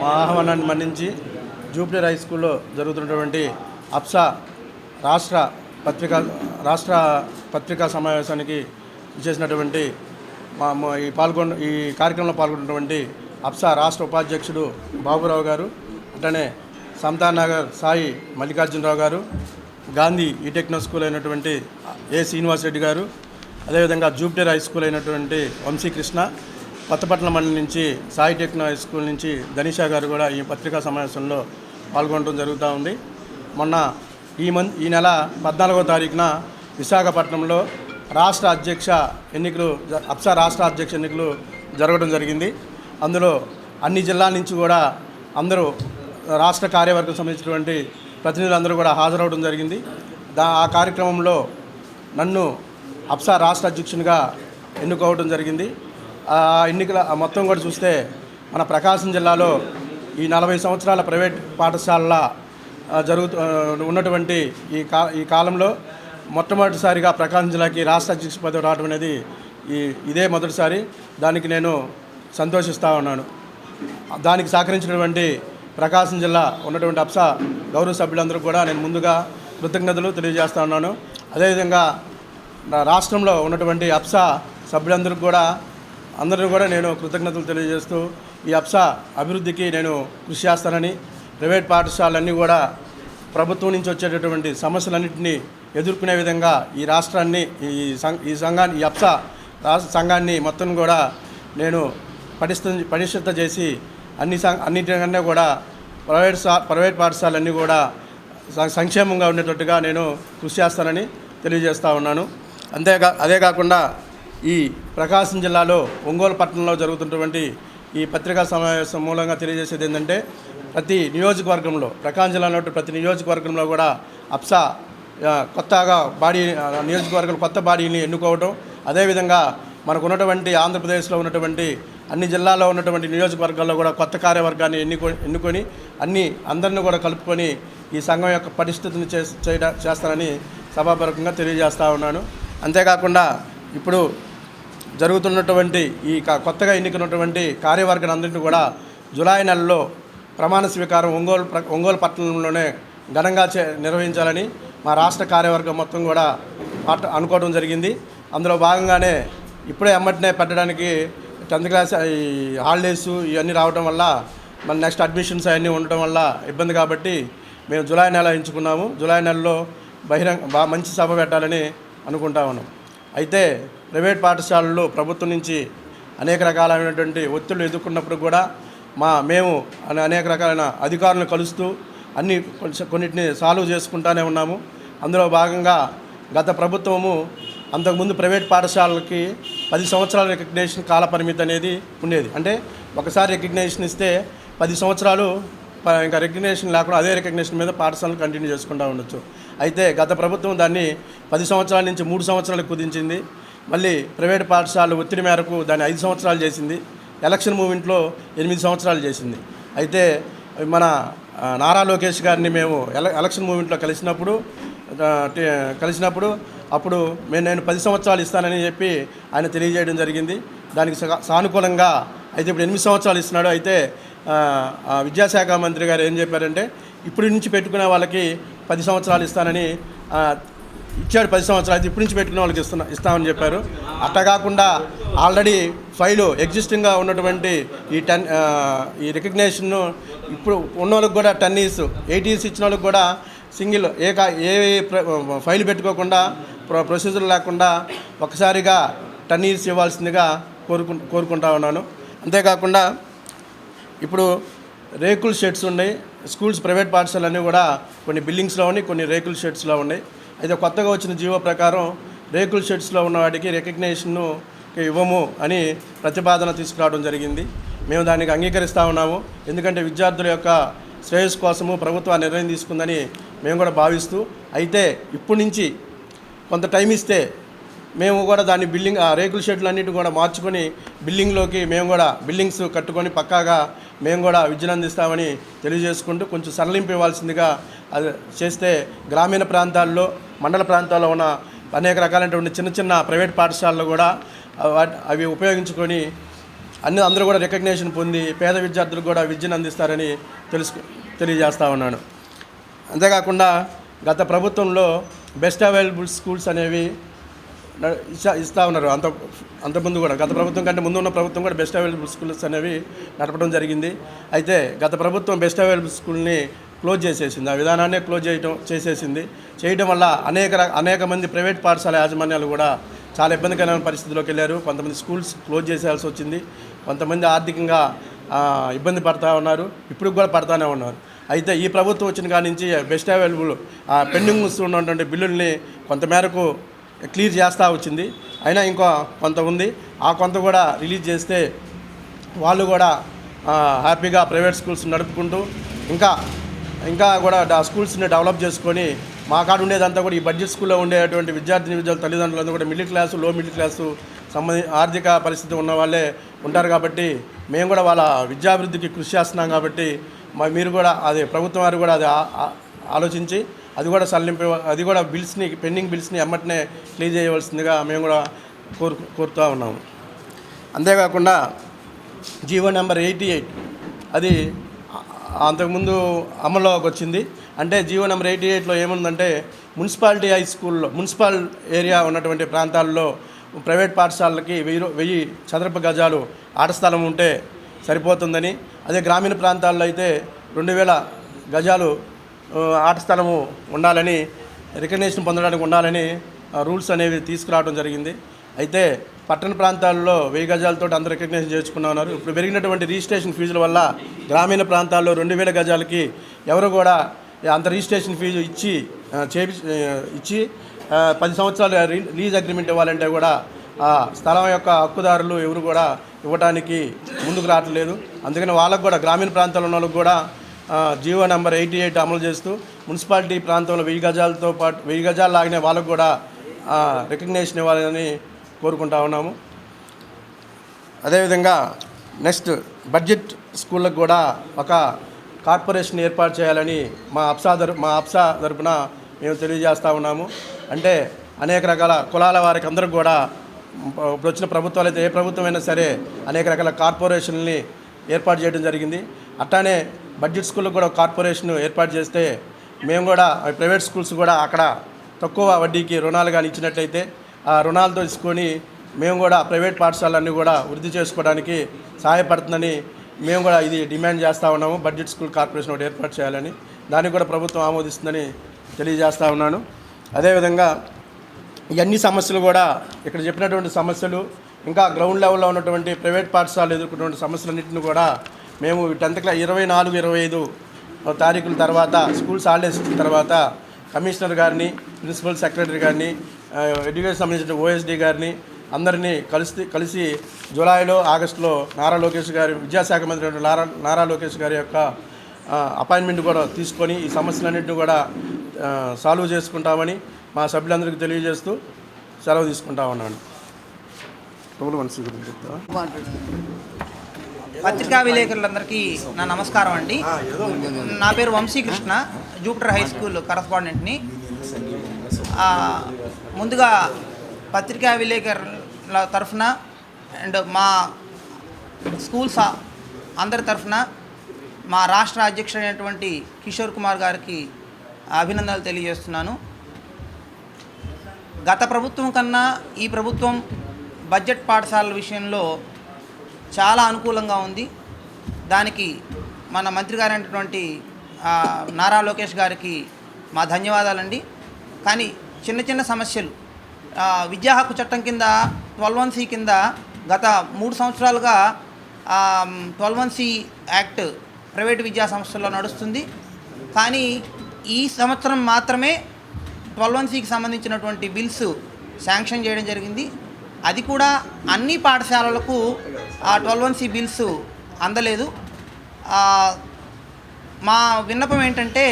మా ఆహ్వానాన్ని మన్నించి జూపిటర్ హై స్కూల్లో జరుగుతున్నటువంటి అప్సా రాష్ట్ర రాష్ట్ర పత్రికా సమావేశానికి చేసినటువంటి ఈ కార్యక్రమంలో పాల్గొన్నటువంటి అప్సా రాష్ట్ర ఉపాధ్యక్షుడు బాబురావు గారు, అట్లనే సమతానగర్ సాయి మల్లికార్జునరావు గారు, గాంధీ ఈటెక్నో స్కూల్ అయినటువంటి ఏ శ్రీనివాసరెడ్డి గారు, అదేవిధంగా జూపిటర్ హై స్కూల్ అయినటువంటి వంశీకృష్ణ, కొత్తపట్నం మండలి నుంచి సాయి టెక్నో హై స్కూల్ నుంచి ధనిషా గారు కూడా ఈ పత్రికా సమావేశంలో పాల్గొనడం జరుగుతూ ఉంది. మొన్న ఈ నెల 14వ తారీఖున విశాఖపట్నంలో రాష్ట్ర అధ్యక్ష ఎన్నికలు, అప్సా రాష్ట్ర అధ్యక్ష ఎన్నికలు జరగడం జరిగింది. అందులో అన్ని జిల్లాల నుంచి కూడా అందరూ రాష్ట్ర కార్యవర్గం సంబంధించినటువంటి ప్రతినిధులందరూ కూడా హాజరవడం జరిగింది. ఆ కార్యక్రమంలో నన్ను అప్సా రాష్ట్ర అధ్యక్షునిగా ఎన్నుకోవడం జరిగింది. ఆ ఎన్నికల మొత్తం కూడా చూస్తే మన ప్రకాశం జిల్లాలో ఈ 40 సంవత్సరాల ప్రైవేట్ పాఠశాలల ఉన్నటువంటి ఈ కాలంలో మొట్టమొదటిసారిగా ప్రకాశం జిల్లాకి రాష్ట్ర అధ్యక్ష పదవి రావడం అనేది ఇదే మొదటిసారి. దానికి నేను సంతోషిస్తూ ఉన్నాను. దానికి సహకరించినటువంటి ప్రకాశం జిల్లా ఉన్నటువంటి అప్సా గౌరవ సభ్యులందరూ కూడా నేను ముందుగా కృతజ్ఞతలు తెలియజేస్తూ ఉన్నాను. అదేవిధంగా రాష్ట్రంలో ఉన్నటువంటి అప్సా సభ్యులందరికీ కూడా నేను కృతజ్ఞతలు తెలియజేస్తూ ఈ అప్సా అభివృద్ధికి నేను కృషి చేస్తానని, ప్రైవేట్ పాఠశాలన్నీ కూడా ప్రభుత్వం నుంచి వచ్చేటటువంటి సమస్యలన్నింటినీ ఎదుర్కొనే విధంగా ఈ రాష్ట్రాన్ని ఈ సంఘాన్ని ఈ అప్సా రాష్ట్ర సంఘాన్ని మొత్తం కూడా నేను పటిష్ట చేసి అన్నిటికన్నా కూడా ప్రైవేట్ పాఠశాలన్నీ కూడా సంక్షేమంగా ఉండేటట్టుగా నేను కృషి చేస్తానని తెలియజేస్తూ ఉన్నాను. అదే కాకుండా ఈ ప్రకాశం జిల్లాలో ఒంగోలు పట్టణంలో జరుగుతున్నటువంటి ఈ పత్రికా సమావేశం మూలంగా తెలియజేసేది ఏంటంటే, ప్రతి నియోజకవర్గంలో ప్రకాశం జిల్లాలో ప్రతి నియోజకవర్గంలో కూడా అప్సా కొత్తగా నియోజకవర్గం కొత్త బాడీని ఎన్నుకోవడం, అదేవిధంగా మనకు ఉన్నటువంటి ఆంధ్రప్రదేశ్లో ఉన్నటువంటి అన్ని జిల్లాల్లో ఉన్నటువంటి నియోజకవర్గాల్లో కూడా కొత్త కార్యవర్గాన్ని ఎన్నుకొని అందరినీ కూడా కలుపుకొని ఈ సంఘం యొక్క పరిస్థితిని చేస్తానని సభాపూర్వకంగా తెలియజేస్తూ ఉన్నాను. అంతేకాకుండా ఇప్పుడు జరుగుతున్నటువంటి ఈ కొత్తగా ఎన్నికైనటువంటి కార్యవర్గాన్ని అందరినీ కూడా జూలై నెలలో ప్రమాణ స్వీకారం ఒంగోలు పట్టణంలోనే ఘనంగా నిర్వహించాలని మా రాష్ట్ర కార్యవర్గం మొత్తం కూడా అనుకోవడం జరిగింది. అందులో భాగంగానే ఇప్పుడే ఎమ్మటినే పెట్టడానికి 10th క్లాస్ ఈ హాలిడేస్ ఇవన్నీ రావడం వల్ల మన నెక్స్ట్ అడ్మిషన్స్ అవన్నీ ఉండటం వల్ల ఇబ్బంది కాబట్టి మేము జూలై నెల ఎంచుకున్నాము. జూలై నెలలో మంచి సభ పెట్టాలని అనుకుంటా ఉన్నాం. అయితే ప్రైవేట్ పాఠశాలల్లో ప్రభుత్వం నుంచి అనేక రకాలైనటువంటి ఒత్తిళ్లు ఎదుర్కొన్నప్పుడు కూడా మేము అనేక రకాలైన అధికారులను కలుస్తూ కొన్నిటిని సాల్వ్ చేసుకుంటూనే ఉన్నాము. అందులో భాగంగా గత ప్రభుత్వము అంతకుముందు ప్రైవేట్ పాఠశాలలకి 10 సంవత్సరాల రికగ్నేషన్ కాల పరిమితి అనేది ఉండేది. అంటే ఒకసారి రికగ్నేషన్ ఇస్తే 10 సంవత్సరాలు ఇంకా రికగ్నేషన్ లేకుండా అదే రికగ్నేషన్ మీద పాఠశాలను కంటిన్యూ చేసుకుంటూ ఉండొచ్చు. అయితే గత ప్రభుత్వం దాన్ని 10 సంవత్సరాల నుంచి 3 సంవత్సరాలకు కుదించింది. మళ్ళీ ప్రైవేట్ పాఠశాలలు ఒత్తిడి మేరకు దాన్ని 5 సంవత్సరాలు చేసింది. ఎలక్షన్ మూమెంట్లో 8 సంవత్సరాలు చేసింది. అయితే మన నారా లోకేష్ గారిని మేము ఎలక్షన్ మూమెంట్లో కలిసినప్పుడు అప్పుడు నేను 10 సంవత్సరాలు ఇస్తానని చెప్పి ఆయన తెలియజేయడం జరిగింది. దానికి సానుకూలంగా అయితే ఇప్పుడు 8 సంవత్సరాలు ఇస్తున్నాడు. అయితే విద్యాశాఖ మంత్రి గారు ఏం చెప్పారంటే, ఇప్పటి నుంచి పెట్టుకునే వాళ్ళకి 10 సంవత్సరాలు ఇస్తానని ఇచ్చాడు. 10 సంవత్సరాలు అయితే ఇప్పటి నుంచి పెట్టుకునే వాళ్ళకి ఇస్తామని చెప్పారు. అట్లా కాకుండా ఆల్రెడీ ఫైలు ఎగ్జిస్టింగ్గా ఉన్నటువంటి ఈ రికగ్నేషన్ను ఇప్పుడు ఉన్న వాళ్ళకి కూడా 10 years 8 years ఇచ్చిన వాళ్ళకి కూడా సింగిల్ ఏ ఫైల్ పెట్టుకోకుండా ప్రొసీజర్ లేకుండా ఒకసారిగా 10 years ఇవ్వాల్సిందిగా కోరుకుంటా ఉన్నాను. అంతేకాకుండా ఇప్పుడు రేకుల్ షెడ్స్ ఉన్నాయి. స్కూల్స్ ప్రైవేట్ పాఠశాలన్నీ కూడా కొన్ని బిల్డింగ్స్లో ఉన్నాయి, కొన్ని రేకుల్ షెడ్స్లో ఉన్నాయి. అయితే కొత్తగా వచ్చిన జీవో ప్రకారం రేకుల్ షెడ్స్లో ఉన్న వాటికి రికగ్నేషన్ను ఇవ్వము అని ప్రతిపాదన తీసుకురావడం జరిగింది. మేము దానికి అంగీకరిస్తూ ఉన్నాము. ఎందుకంటే విద్యార్థుల యొక్క శ్రేయస్సు కోసము ప్రభుత్వం నిర్ణయం తీసుకుందని మేము కూడా భావిస్తూ, అయితే ఇప్పటి నుంచి కొంత టైం ఇస్తే మేము కూడా దాన్ని రేకుల షెడ్లు అన్నిటి కూడా మార్చుకొని మేము కూడా బిల్డింగ్స్ కట్టుకొని పక్కాగా మేము కూడా విద్యను అందిస్తామని తెలియజేసుకుంటూ కొంచెం సడలింపు ఇవ్వాల్సిందిగా అది చేస్తే గ్రామీణ ప్రాంతాల్లో మండల ప్రాంతాల్లో ఉన్న అనేక రకాలైనటువంటి చిన్న చిన్న ప్రైవేట్ పాఠశాలలు కూడా అవి ఉపయోగించుకొని అందరూ కూడా రికగ్నేషన్ పొంది పేద విద్యార్థులకు కూడా విద్యను అందిస్తారని తెలియజేస్తా ఉన్నాను. అంతేకాకుండా గత ప్రభుత్వంలో బెస్ట్ అవైలబుల్ స్కూల్స్ అనేవి ఇస్తూ ఉన్నారు. అంతకుముందు కూడా గత ప్రభుత్వం కంటే ముందు ఉన్న ప్రభుత్వం కూడా బెస్ట్ అవైలబుల్ స్కూల్స్ అనేవి నడపడం జరిగింది. అయితే గత ప్రభుత్వం బెస్ట్ అవైలబుల్ స్కూల్ని క్లోజ్ చేసేసింది. ఆ విధానాన్నే క్లోజ్ చేయడం వల్ల అనేక మంది ప్రైవేట్ పాఠశాల యాజమాన్యాలు కూడా చాలా ఇబ్బందికరమైన పరిస్థితిలోకి వెళ్ళారు. కొంతమంది స్కూల్స్ క్లోజ్ చేసేయాల్సి వచ్చింది. కొంతమంది ఆర్థికంగా ఇబ్బంది పడుతూ ఉన్నారు, ఇప్పుడు కూడా పడుతూనే ఉన్నారు. అయితే ఈ ప్రభుత్వం వచ్చిన కాడి నుంచి బెస్ట్ అవైలబుల్ పెండింగ్ ఉన్నటువంటి బిల్లుల్ని కొంతమేరకు క్లియర్ చేస్తూ వచ్చింది. అయినా ఇంకో కొంత ఉంది. ఆ కొంత కూడా రిలీజ్ చేస్తే వాళ్ళు కూడా హ్యాపీగా ప్రైవేట్ స్కూల్స్ నడుపుకుంటూ ఇంకా కూడా స్కూల్స్ని డెవలప్ చేసుకొని మా కాడ ఉండేదంతా కూడా ఈ బడ్జెట్ స్కూల్లో ఉండేటువంటి విద్యార్థుల తల్లిదండ్రులంతా కూడా మిడిల్ క్లాసు, లో మిడిల్ క్లాసు ఆర్థిక పరిస్థితి ఉన్న వాళ్ళే ఉంటారు. కాబట్టి మేము కూడా వాళ్ళ విద్యాభివృద్ధికి కృషి చేస్తున్నాం. కాబట్టి మీరు కూడా అదే ప్రభుత్వం వారు కూడా అది ఆలోచించి అది కూడా పెండింగ్ బిల్స్ని ఎమ్మటనే క్లియర్ చేయవలసిందిగా మేము కూడా కోరుతూ ఉన్నాము. అంతేకాకుండా జీవో నెంబర్ 88 అది అంతకుముందు అమల్లోకి వచ్చింది. అంటే జీవో నెంబర్ 88లో ఏముందంటే మున్సిపాలిటీ హై స్కూల్లో మున్సిపల్ ఏరియా ఉన్నటువంటి ప్రాంతాల్లో ప్రైవేట్ పాఠశాలలకి 1000 చదరపు గజాలు ఆట స్థలం ఉంటే సరిపోతుందని, అదే గ్రామీణ ప్రాంతాల్లో అయితే 2000 గజాలు ఆట స్థలము ఉండాలని, రికగ్నేషన్ పొందడానికి ఉండాలని రూల్స్ అనేవి తీసుకురావడం జరిగింది. అయితే పట్టణ ప్రాంతాల్లో 1000 గజాలతో అందరూ రికగ్నేషన్ చేసుకున్నారు. ఇప్పుడు పెరిగినటువంటి రిజిస్ట్రేషన్ ఫీజుల వల్ల గ్రామీణ ప్రాంతాల్లో 2000 గజాలకి ఎవరు కూడా అంత రిజిస్ట్రేషన్ ఫీజు ఇచ్చి 10 సంవత్సరాలు లీజ్ అగ్రిమెంట్ ఇవ్వాలంటే కూడా ఆ స్థలం యొక్క హక్కుదారులు ఎవరు కూడా ఇవ్వడానికి ముందుకు రావట్లేదు. అందుకని వాళ్ళకు కూడా గ్రామీణ ప్రాంతాల్లో ఉన్న వాళ్ళకు కూడా జీవో నెంబర్ 88 అమలు చేస్తూ మున్సిపాలిటీ ప్రాంతంలో 1000 గజాలతో పాటు 1000 గజాలు లాగిన వాళ్ళకు కూడా రికగ్నేషన్ ఇవ్వాలని కోరుకుంటా ఉన్నాము. అదేవిధంగా నెక్స్ట్ బడ్జెట్ స్కూళ్ళకు కూడా ఒక కార్పొరేషన్ ఏర్పాటు చేయాలని మా అప్సా తరపున మేము తెలియజేస్తూ ఉన్నాము. అంటే అనేక రకాల కులాల వారికి అందరికి కూడా ఇప్పుడు వచ్చిన ప్రభుత్వాలు అయితే ఏ ప్రభుత్వమైనా సరే అనేక రకాల కార్పొరేషన్ని ఏర్పాటు చేయడం జరిగింది. అట్లానే బడ్జెట్ స్కూళ్ళకు కూడా కార్పొరేషన్ ఏర్పాటు చేస్తే మేము కూడా ప్రైవేట్ స్కూల్స్ కూడా అక్కడ తక్కువ వడ్డీకి రుణాలు కానీ ఇచ్చినట్లయితే ఆ రుణాలతో తీసుకొని మేము కూడా ప్రైవేట్ పాఠశాలన్నీ కూడా వృద్ధి చేసుకోవడానికి సహాయపడుతుందని మేము కూడా ఇది డిమాండ్ చేస్తూ ఉన్నాము. బడ్జెట్ స్కూల్ కార్పొరేషన్ ఒకటి ఏర్పాటు చేయాలని, దానికి కూడా ప్రభుత్వం ఆమోదిస్తుందని తెలియజేస్తూ ఉన్నాను. అదేవిధంగా ఇవన్నీ సమస్యలు కూడా ఇక్కడ చెప్పినటువంటి సమస్యలు ఇంకా గ్రౌండ్ లెవెల్లో ఉన్నటువంటి ప్రైవేట్ పాఠశాలలు ఎదుర్కొన్నటువంటి సమస్యలన్నింటినీ కూడా మేము 10th క్లాస్ 24, 25 తారీఖుల తర్వాత స్కూల్స్ హాలిడేస్ ఇచ్చిన తర్వాత కమిషనర్ గారిని, ప్రిన్సిపల్ సెక్రటరీ గారిని, ఎడ్యుకేషన్ సంబంధించిన ఓఎస్డీ గారిని అందరినీ కలిసి జూలైలో, ఆగస్టులో నారా లోకేష్ గారి విద్యాశాఖ మంత్రి నారా లోకేష్ గారి యొక్క అపాయింట్మెంట్ కూడా తీసుకొని ఈ సమస్యలన్నింటినీ కూడా సాల్వ్ చేసుకుంటామని మా సభ్యులందరికీ తెలియజేస్తూ సెలవు తీసుకుంటా ఉన్నాను. పత్రికా విలేకరులందరికీ నా నమస్కారం అండి. నా పేరు వంశీకృష్ణ, జూపిటర్ హై స్కూల్ కరస్పాండెంట్ని. ముందుగా పత్రికా విలేకరుల తరఫున అండ్ మా స్కూల్స్ అందరి తరఫున మా రాష్ట్ర అధ్యక్షుడైనటువంటి కిషోర్ కుమార్ గారికి అభినందనలు తెలియజేస్తున్నాను. గత ప్రభుత్వం కన్నా ఈ ప్రభుత్వం బడ్జెట్ పాఠశాలల విషయంలో చాలా అనుకూలంగా ఉంది. దానికి మన మంత్రి గారైనటువంటి నారా లోకేష్ గారికి మా ధన్యవాదాలండి. కానీ చిన్న చిన్న సమస్యలు విద్యా హక్కు చట్టం కింద 12(1)(c) కింద గత 3 సంవత్సరాలుగా 12(1)(c) యాక్ట్ ప్రైవేటు విద్యా సంస్థల్లో నడుస్తుంది. కానీ ఈ సంవత్సరం మాత్రమే 12(1)(c)కి సంబంధించినటువంటి బిల్స్ శాంక్షన్ చేయడం జరిగింది. అది కూడా అన్ని పాఠశాలలకు ఆ 12(1)(c) బిల్స్ అందలేదు. మా విన్నపం ఏంటంటే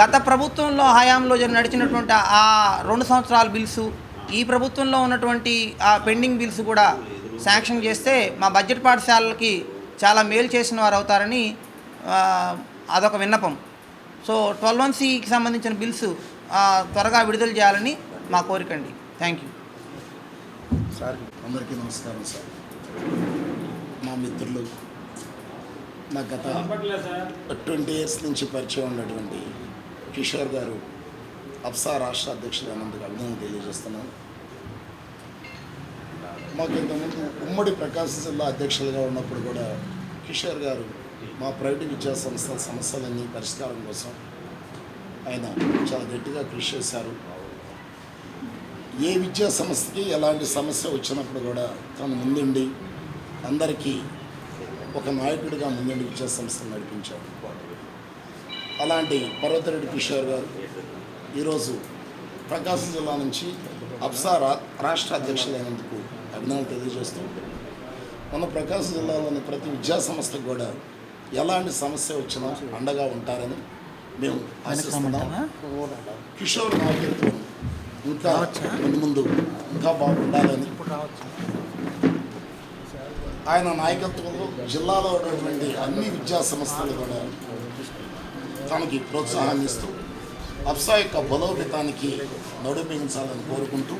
గత ప్రభుత్వంలో హయాంలో నడిచినటువంటి ఆ 2 సంవత్సరాల బిల్సు, ఈ ప్రభుత్వంలో ఉన్నటువంటి ఆ పెండింగ్ బిల్స్ కూడా శాంక్షన్ చేస్తే మా బడ్జెట్ పాఠశాలలకి చాలా మేలు చేసిన వారు అవుతారని అదొక విన్నపం. సో 12(1)(c)కి సంబంధించిన బిల్స్ త్వరగా విడుదల చేయాలని మా కోరికండి. Thank you sir. అందరికీ నమస్కారం సార్. నా మిత్రులు, నా గత 20 ఇయర్స్ నుంచి పరిచయం ఉన్నటువంటి కిషోర్ గారు అప్సా రాష్ట్ర అధ్యక్షులు అన్నందుకు అభినందన తెలియజేస్తున్నాను. మాకు ఇంతకుముందు ఉమ్మడి ప్రకాశం జిల్లా అధ్యక్షులుగా ఉన్నప్పుడు కూడా కిషోర్ గారు మా ప్రైవేటు విద్యా సంస్థల సమస్యలన్నీ పరిష్కారం కోసం ఆయన చాలా గట్టిగా కృషి చేశారు. ఏ విద్యా సంస్థకి ఎలాంటి సమస్య వచ్చినప్పుడు కూడా తను ముందుండి అందరికీ ఒక నాయకుడిగా ముందుండి విద్యా సంస్థలు నడిపించారు. అలాంటి పర్వతిరెడ్డి కిషోర్ గారు ఈరోజు ప్రకాశం జిల్లా నుంచి అప్సా రాష్ట్ర అధ్యక్షులైనందుకు అభినందనలు తెలియజేస్తూ మన ప్రకాశం జిల్లాలోని ప్రతి విద్యా సంస్థకు కూడా ఎలాంటి సమస్య వచ్చినా అండగా ఉంటారని మేము ఆశిస్తున్నాం. కిషోర్ నాయకత్వం ఇంకా ముందు ఇంకా బాగుండాలని, ఆయన నాయకత్వంలో జిల్లాలో ఉన్నటువంటి అన్ని విద్యా సంస్థలు కూడా తనకి ప్రోత్సాహాన్ని ఇస్తూ అప్సా యొక్క బలోపేతానికి నడుమించాలని కోరుకుంటూ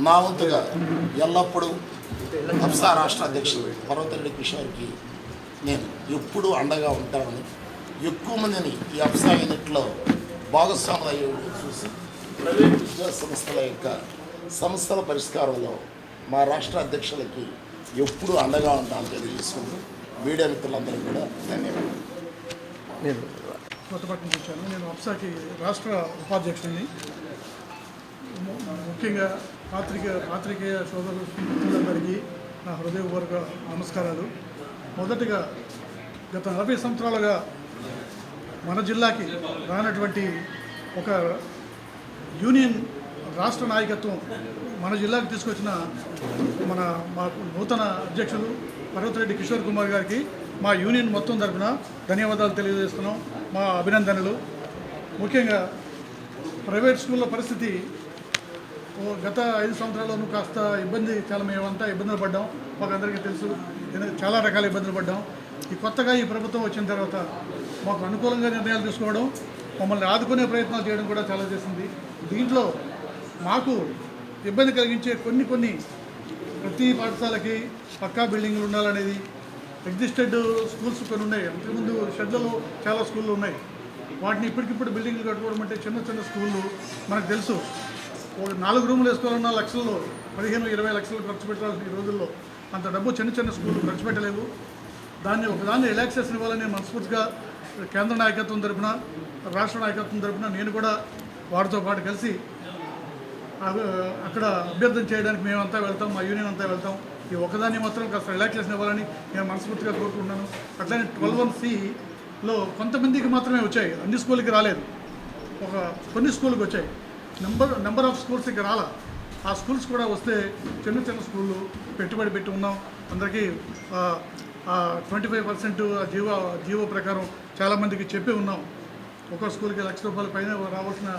నా వంతుగా ఎల్లప్పుడూ అప్సా రాష్ట్ర అధ్యక్షుడు పర్వతిరెడ్డి కిషోర్కి నేను ఎప్పుడూ అండగా ఉంటానని, ఎక్కువ మందిని ఈ అప్సా యూనిట్లో భాగస్వాములు అయ్యే చూసి ప్రైవేట్ విద్యా సంస్థల యొక్క సమస్యల పరిష్కారంలో మా రాష్ట్ర అధ్యక్షులకి ఎప్పుడూ అండగా ఉంటానని తెలియజేసుకుంటూ మీడియా మిత్రులందరికీ కూడా ధన్యవాదాలు. కొత్తపట్నం నుంచి వచ్చాను. నేను అప్సాకి రాష్ట్ర ఉపాధ్యక్షుడిని. ముఖ్యంగా పాత్రికేయ సోదరులందరికీ నా హృదయపూర్వక నమస్కారాలు. మొదటగా గత 40 సంవత్సరాలుగా మన జిల్లాకి రానటువంటి ఒక యూనియన్ రాష్ట్ర నాయకత్వం మన జిల్లాకి తీసుకొచ్చిన మా నూతన అధ్యక్షులు పర్వతిరెడ్డి కిషోర్ కుమార్ గారికి మా యూనియన్ మొత్తం తరఫున ధన్యవాదాలు తెలియజేస్తున్నాం. మా అభినందనలు. ముఖ్యంగా ప్రైవేట్ స్కూళ్ళ పరిస్థితి గత 5 సంవత్సరాల్లోనూ కాస్త మేమంతా ఇబ్బందులు పడ్డాం. మాకు అందరికీ తెలుసు, చాలా రకాల ఇబ్బందులు పడ్డాం. కొత్తగా ఈ ప్రభుత్వం వచ్చిన తర్వాత మాకు అనుకూలంగా నిర్ణయాలు తీసుకోవడం, మమ్మల్ని ఆదుకునే ప్రయత్నాలు చేయడం కూడా చాలా చేసింది. దీంట్లో మాకు ఇబ్బంది కలిగించే కొన్ని ప్రతి పాఠశాలకి పక్కా బిల్డింగ్లు ఉండాలనేది, ఎగ్జిస్టెడ్ స్కూల్స్ కొన్ని ఉన్నాయి. అంతకుముందు షెడ్లలో చాలా స్కూళ్ళు ఉన్నాయి. వాటిని ఇప్పటికిప్పుడు బిల్డింగ్లు కట్టుకోవడం అంటే చిన్న స్కూళ్ళు మనకు తెలుసు. ఒక 4 రూములు వేసుకోవాలన్న లక్షల్లో 15-20 లక్షలు ఖర్చు పెట్టాల్సిన ఈ రోజుల్లో అంత డబ్బు చిన్న స్కూళ్ళు ఖర్చు పెట్టలేవు. ఒకదాన్ని రిలాక్సేషన్ ఇవ్వాలని మనస్ఫూర్తిగా కేంద్ర నాయకత్వం తరపున, రాష్ట్ర నాయకత్వం తరపున నేను కూడా వారితో పాటు కలిసి అక్కడ అభ్యర్థన చేయడానికి మేమంతా వెళ్తాం, మా యూనియన్ అంతా వెళ్తాం. ఈ ఒకదాన్ని మాత్రం కాస్త రిలాక్సేషన్ ఇవ్వాలని నేను మనస్ఫూర్తిగా కోరుకుంటున్నాను. అట్లనే 12(1)(c)లో కొంతమందికి మాత్రమే వచ్చాయి, అన్ని స్కూల్కి రాలేదు. కొన్ని స్కూల్కి వచ్చాయి. నెంబర్ ఆఫ్ స్కూల్స్ ఇంకా రాలా. ఆ స్కూల్స్ కూడా వస్తే చిన్న స్కూళ్ళు పెట్టుబడి పెట్టి ఉన్నాం. అందరికీ 25% జీవో ప్రకారం చాలామందికి చెప్పి ఉన్నాం. ఒక్కో స్కూల్కి ₹1,00,000 పైన రావాల్సిన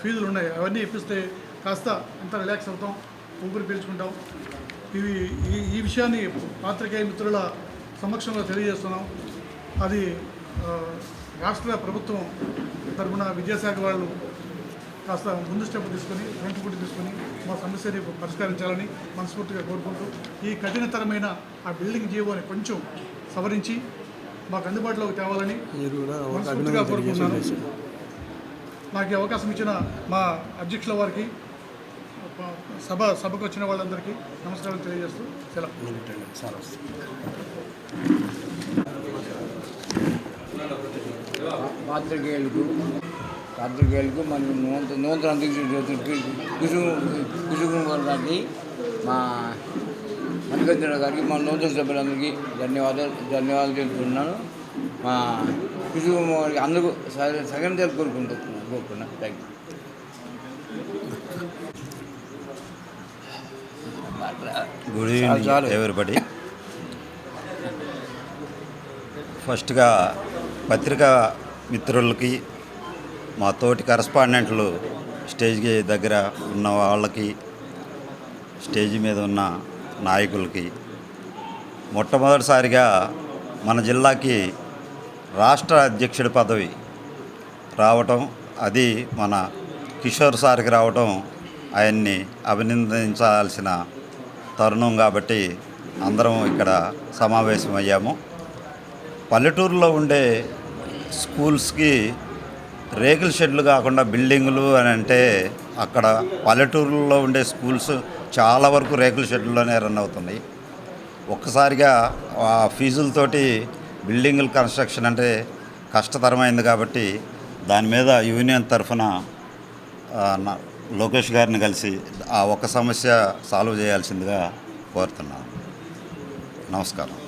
ఫీజులు ఉన్నాయి. అవన్నీ ఇప్పిస్తే కాస్త అంత రిలాక్స్ అవుతాం, ఊపిరి పీల్చుకుంటాం. ఈ విషయాన్ని పాత్రికేయ మిత్రుల సమక్షంలో తెలియజేస్తున్నాం. అది రాష్ట్ర ప్రభుత్వం తరఫున విద్యాశాఖ వాళ్ళు కాస్త ముందు స్టెప్ తీసుకొని, ఫ్రంట్ ఫుట్ తీసుకొని మా సమస్యని పరిష్కరించాలని మనస్ఫూర్తిగా కోరుకుంటూ, ఈ కఠినతరమైన ఆ బిల్డింగ్ జీవోని కొంచెం సవరించి మాకు అందుబాటులోకి తేవాలని మనస్ఫూర్తిగా కోరుకుంటున్నాను. నాకు ఈ అవకాశం ఇచ్చిన మా అధ్యక్షుల వారికి, సభకు వచ్చిన వాళ్ళందరికీ నమస్కారం తెలియజేస్తూ సెలవు. పాత్రికేయులకు మరియు నూతన అధ్యక్షుడు కుసుకుమార్ గారికి, మా మల్లికార్జున గారికి, మా నూతన సభ్యులందరికీ ధన్యవాదాలు తెలుపుతున్నాను. మా కుసుకుమార్ గారికి అందరూ సగం కోరుకుంటున్నాను. Thank you. Good evening everybody. ఫస్ట్గా పత్రికా మిత్రులకి, మా తోటి కరస్పాండెంట్లు, స్టేజ్ దగ్గర ఉన్న వాళ్ళకి, స్టేజీ మీద ఉన్న నాయకులకి, మొట్టమొదటిసారిగా మన జిల్లాకి రాష్ట్ర అధ్యక్షుడి పదవి రావటం, అది మన కిషోర్ సార్కి రావటం ఆయన్ని అభినందించాల్సిన తరుణం. కాబట్టి అందరం ఇక్కడ సమావేశమయ్యాము. పల్లెటూరులో ఉండే స్కూల్స్కి రేకుల షెడ్లు కాకుండా బిల్డింగులు అని అంటే అక్కడ పల్లెటూరులో ఉండే స్కూల్స్ చాలా వరకు రేకుల షెడ్లలోనే రన్ అవుతున్నాయి. ఒక్కసారిగా ఆ ఫీజులతోటి బిల్డింగుల కన్స్ట్రక్షన్ అంటే కష్టతరమైంది కాబట్టి దాని మీద యూనియన్ తరఫున లోకేష్ గారిని కలిసి ఆ ఒక్క సమస్య సాల్వ్ చేయాల్సిందిగా కోరుతున్నాను. నమస్కారం.